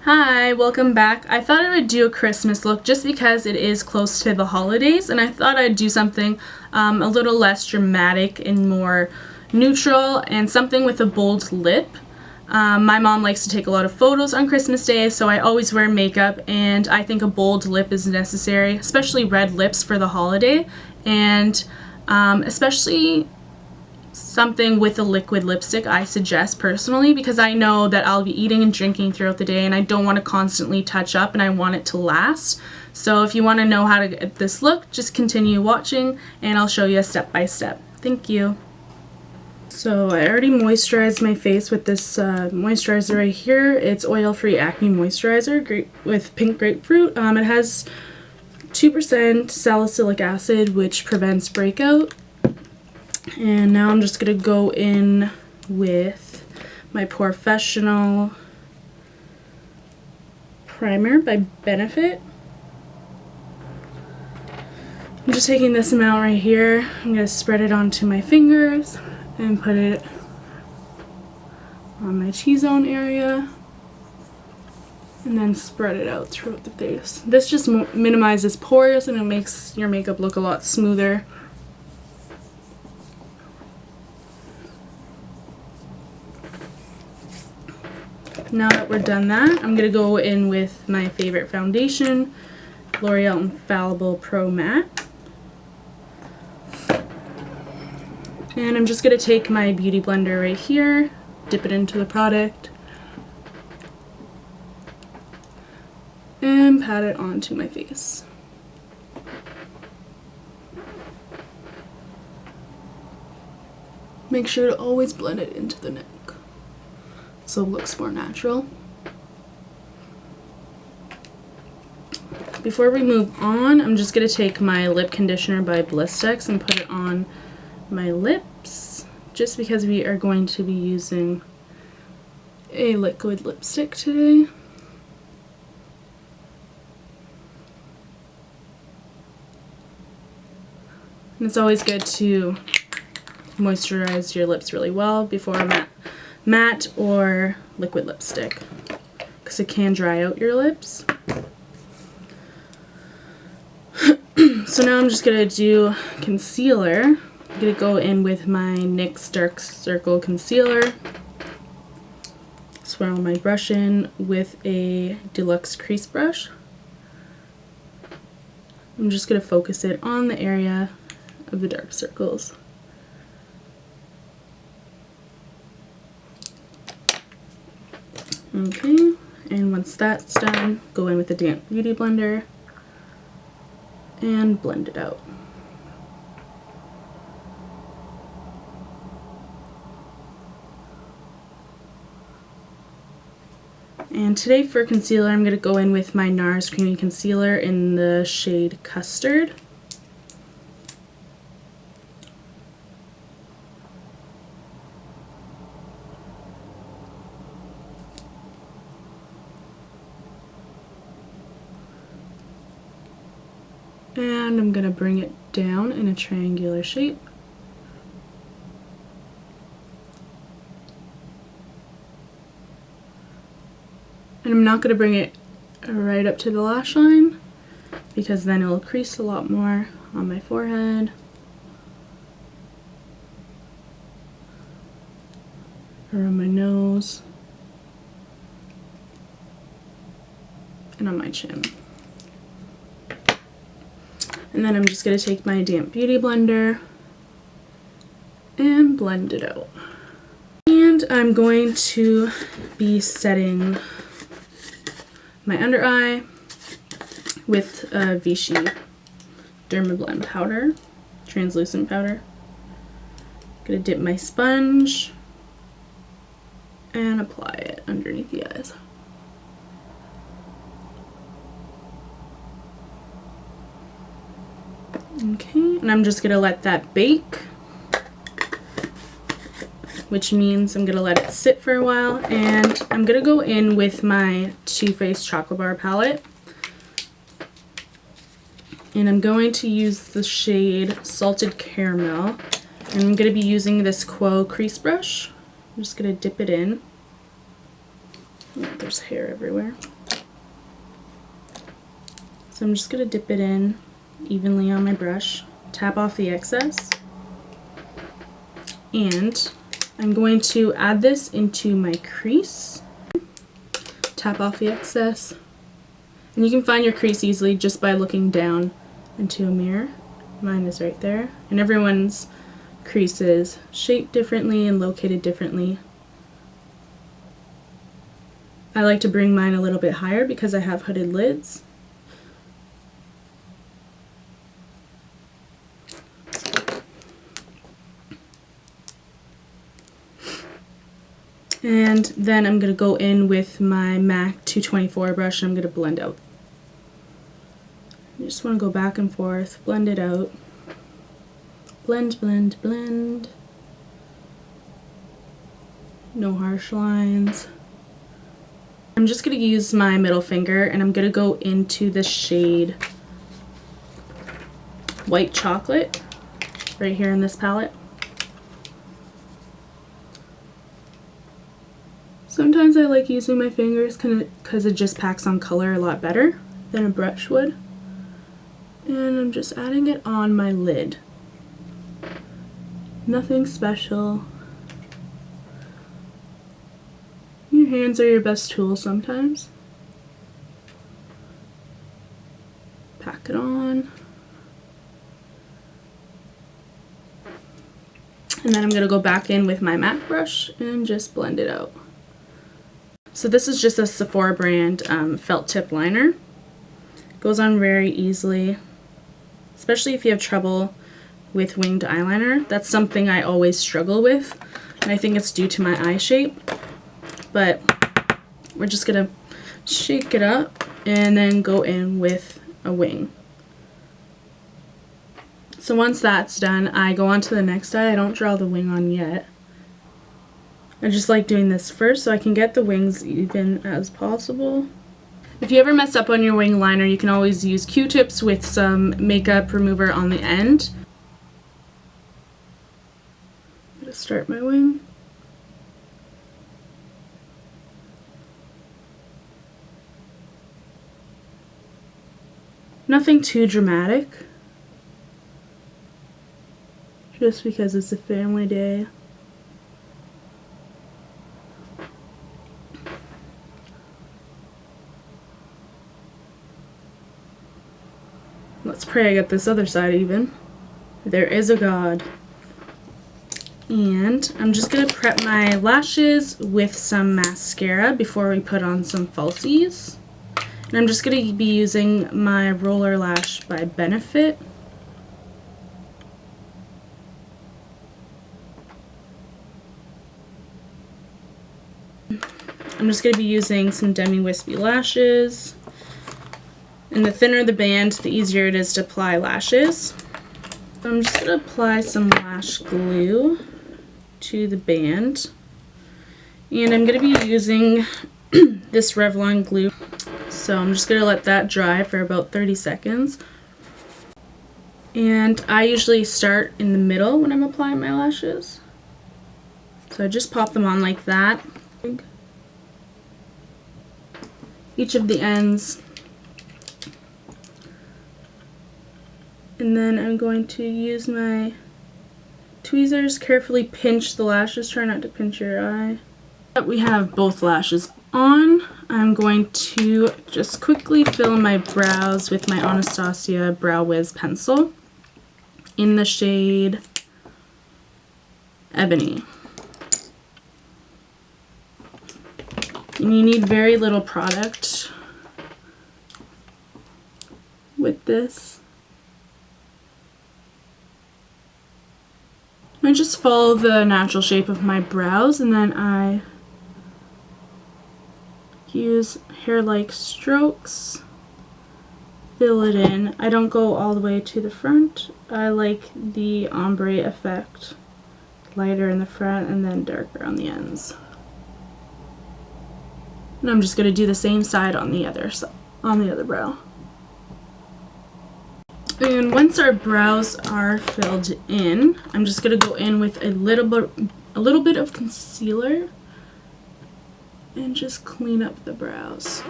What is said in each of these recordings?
Hi, welcome back. I thought I would do a Christmas look just because it is close to the holidays, and I thought I'd do something a little less dramatic and more neutral, and something with a bold lip. My mom likes to take a lot of photos on Christmas Day, so I always wear makeup, and I think a bold lip is necessary, especially red lips for the holiday, and especially something with a liquid lipstick I suggest personally, because I know that I'll be eating and drinking throughout the day and I don't want to constantly touch up and I want it to last. So if you want to know how to get this look, just continue watching and I'll show you step by step. Thank you. So I already moisturized my face with this moisturizer right here. It's oil-free acne moisturizer, great with pink grapefruit. It has 2% salicylic acid, which prevents breakout. And now I'm just going to go in with my Porefessional primer by Benefit. I'm just taking this amount right here. I'm going to spread it onto my fingers and put it on my T-zone area and then spread it out throughout the face. This just minimizes pores and it makes your makeup look a lot smoother. Now that we're done that, I'm going to go in with my favorite foundation, L'Oreal Infallible Pro Matte. And I'm just going to take my beauty blender right here, dip it into the product, and pat it onto my face. Make sure to always blend it into the neck so it looks more natural. Before we move on, I'm just going to take my lip conditioner by Blistex and put it on my lips, just because we are going to be using a liquid lipstick today. And it's always good to moisturize your lips really well before a matte or liquid lipstick, because it can dry out your lips. So now I'm just going to do concealer. I'm going to go in with my NYX Dark Circle Concealer. Swirl my brush in with a deluxe crease brush. I'm just going to focus it on the area of the dark circles. Okay, and once that's done, go in with a damp beauty blender and blend it out. And today for concealer, I'm going to go in with my NARS Creamy Concealer in the shade Custard. And I'm going to bring it down in a triangular shape. And I'm not going to bring it right up to the lash line, because then it'll crease a lot more on my forehead. Around my nose. And on my chin. And then I'm just going to take my damp beauty blender and blend it out. And I'm going to be setting my under eye with a Vichy dermablend powder, translucent powder. I'm going to dip my sponge and apply it underneath the eyes. Okay, and I'm just going to let that bake, which means I'm going to let it sit for a while, and I'm going to go in with my Too Faced Chocolate Bar palette, and I'm going to use the shade Salted Caramel, and I'm going to be using this Quo crease brush. I'm just going to dip it in. Oh, there's hair everywhere. So I'm just going to dip it in evenly on my brush, tap off the excess, and I'm going to add this into my crease. Tap off the excess. And you can find your crease easily just by looking down into a mirror. Mine is right there. And everyone's crease is shaped differently and located differently. I like to bring mine a little bit higher because I have hooded lids. And then I'm going to go in with my MAC 224 brush and I'm going to blend out. You just want to go back and forth, blend it out. Blend, blend, blend. No harsh lines. I'm just going to use my middle finger and I'm going to go into the shade White Chocolate right here in this palette. Sometimes I like using my fingers because it just packs on color a lot better than a brush would. And I'm just adding it on my lid. Nothing special. Your hands are your best tool sometimes. Pack it on. And then I'm going to go back in with my MAC brush and just blend it out. So this is just a Sephora brand felt tip liner. Goes on very easily, especially if you have trouble with winged eyeliner. That's something I always struggle with, and I think it's due to my eye shape. But we're just gonna shake it up and then go in with a wing. So once that's done, I go on to the next eye. I don't draw the wing on yet. I just like doing this first so I can get the wings even as possible. If you ever mess up on your wing liner, you can always use Q-tips with some makeup remover on the end. I'm gonna start my wing. Nothing too dramatic, just because it's a family day. Let's pray I get this other side even. There is a God. And I'm just going to prep my lashes with some mascara before we put on some falsies. And I'm just going to be using my Roller Lash by Benefit. I'm just going to be using some Demi Wispy lashes. And the thinner the band, the easier it is to apply lashes. So I'm just going to apply some lash glue to the band. And I'm going to be using this Revlon glue. So I'm just going to let that dry for about 30 seconds. And I usually start in the middle when I'm applying my lashes. So I just pop them on like that. Each of the ends. And then I'm going to use my tweezers, carefully pinch the lashes, try not to pinch your eye. We have both lashes on. I'm going to just quickly fill my brows with my Anastasia Brow Wiz pencil in the shade Ebony. And you need very little product with this. I just follow the natural shape of my brows and then I use hair-like strokes, fill it in. I don't go all the way to the front. I like the ombre effect, lighter in the front and then darker on the ends. And I'm just going to do the same side on the other brow. And once our brows are filled in, I'm just going to go in with a little bit of concealer and just clean up the brows.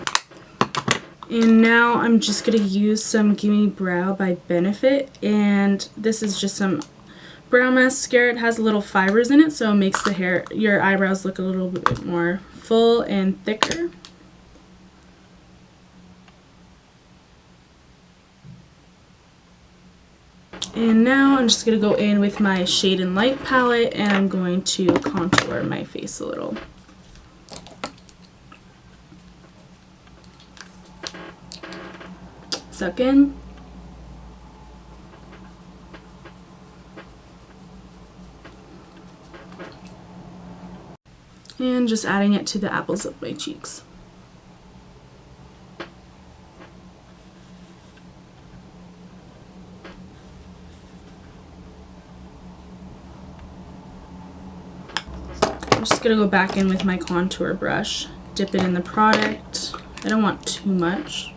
And now I'm just going to use some Gimme Brow by Benefit, and this is just some brow mascara. It has little fibers in it, so it makes your eyebrows look a little bit more full and thicker. And now I'm just going to go in with my Shade and Light palette, and I'm going to contour my face a little. Suck in. And just adding it to the apples of my cheeks. I'm just going to go back in with my contour brush, dip it in the product. I don't want too much.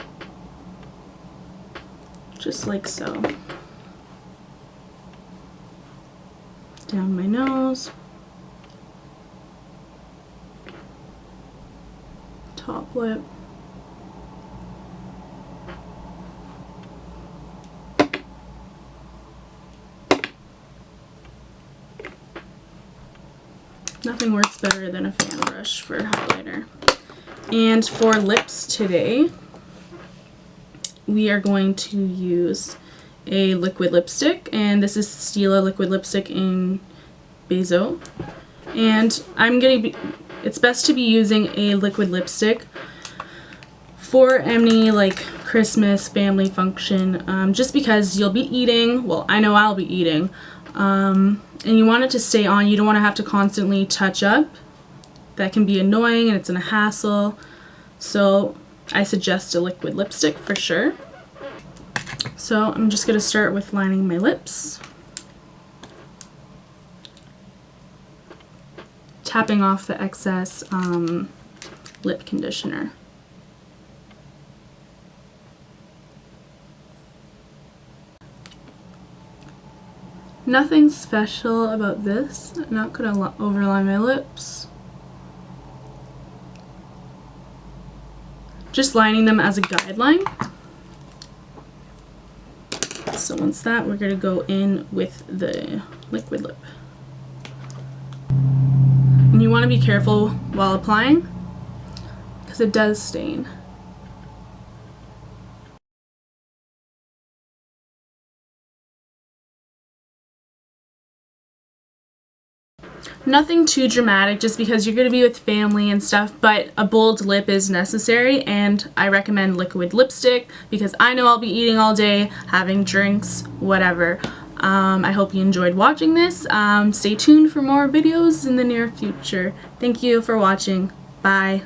Just like so. Down my nose. Top lip. Nothing works better than a fan brush for highlighter. And for lips today, we are going to use a liquid lipstick, and this is Stila liquid lipstick in Bezo. And it's best to be using a liquid lipstick for any like Christmas family function, just because you'll be eating, well, I know I'll be eating, and you want it to stay on. You don't want to have to constantly touch up. That can be annoying and it's a hassle. So I suggest a liquid lipstick for sure. So I'm just going to start with lining my lips. Tapping off the excess lip conditioner. Nothing special about this. I'm not going to overline my lips. Just lining them as a guideline. So once that, we're going to go in with the liquid lip. And you want to be careful while applying because it does stain. Nothing too dramatic, just because you're going to be with family and stuff, but a bold lip is necessary, and I recommend liquid lipstick because I know I'll be eating all day, having drinks, whatever. I hope you enjoyed watching this. Stay tuned for more videos in the near future. Thank you for watching. Bye.